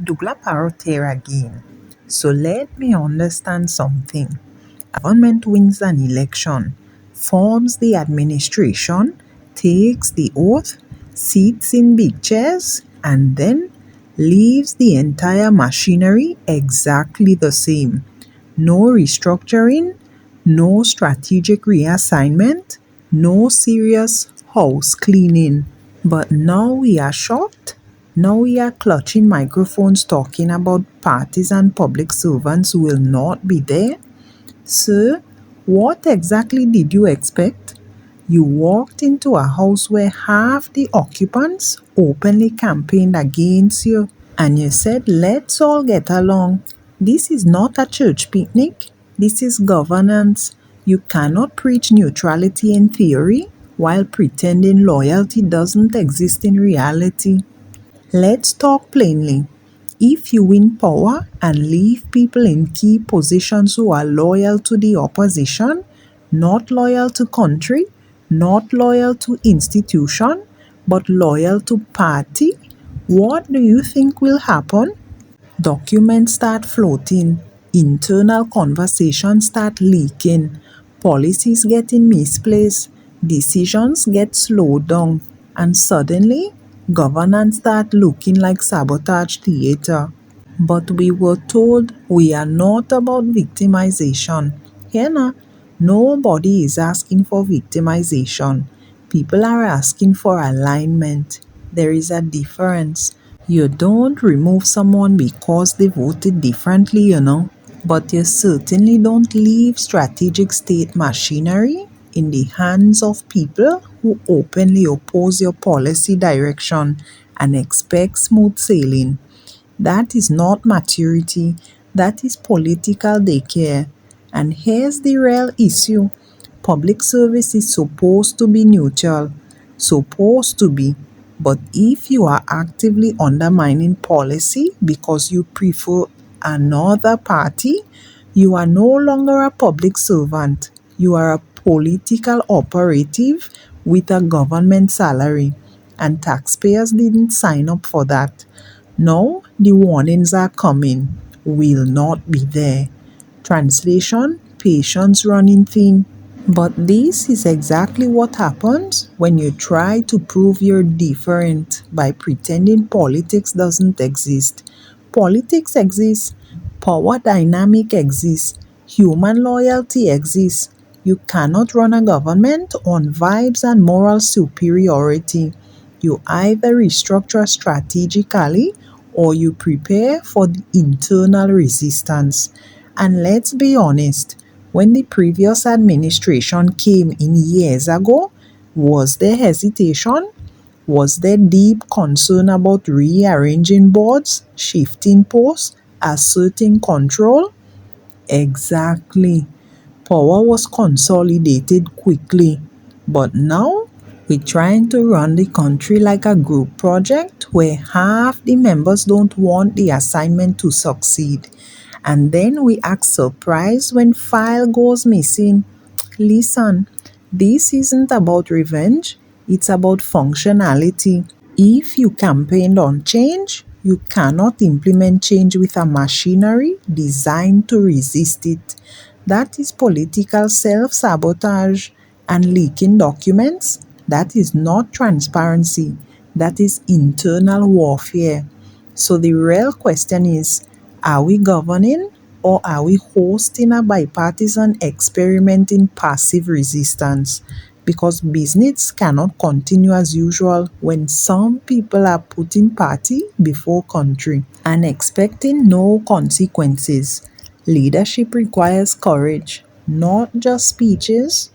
Dougla Parrot here again. So let me understand something. Government wins an election, forms the administration, takes the oath, sits in big chairs, and then leaves the entire machinery exactly the same. No restructuring, no strategic reassignment, no serious house cleaning. But now we are shocked. Now we are clutching microphones talking about partisan public servants who will not be there. Sir, what exactly did you expect? You walked into a house where half the occupants openly campaigned against you, and you said, let's all get along. This is not a church picnic, this is governance. You cannot preach neutrality in theory while pretending loyalty doesn't exist in reality. Let's talk plainly. If you win power and leave people in key positions who are loyal to the opposition, not loyal to country, not loyal to institution, but loyal to party, what do you think will happen? Documents start floating, internal conversations start leaking, policies getting misplaced, decisions get slowed down, and suddenly governance start looking like sabotage theater. But we were told we are not about victimization. Here now, nobody is asking for victimization. People are asking for alignment. There is a difference. You don't remove someone because they voted differently, but you certainly don't leave strategic state machinery in the hands of people who openly oppose your policy direction and expect smooth sailing. That is not maturity, that is political daycare. And here's the real issue: public service is supposed to be neutral, supposed to be. But if you are actively undermining policy because you prefer another party, you are no longer a public servant. You are a political operative with a government salary, and taxpayers didn't sign up for that. Now the warnings are coming. Will not be there. Translation: patience running thin. But this is exactly what happens when you try to prove you're different by pretending politics doesn't exist. Politics exists, power dynamic exists, human loyalty exists. You cannot run a government on vibes and moral superiority. You either restructure strategically or you prepare for the internal resistance. And let's be honest, when the previous administration came in years ago, was there hesitation? Was there deep concern about rearranging boards, shifting posts, asserting control? Exactly. Power was consolidated quickly. But now, we're trying to run the country like a group project where half the members don't want the assignment to succeed. And then we act surprised when file goes missing. Listen, this isn't about revenge, it's about functionality. If you campaigned on change, you cannot implement change with a machinery designed to resist it. That is political self sabotage. And leaking documents, that is not transparency, that is internal warfare. So the real question is, are we governing or are we hosting a bipartisan experiment in passive resistance? Because business cannot continue as usual when some people are putting party before country and expecting no consequences. Leadership requires courage, not just speeches.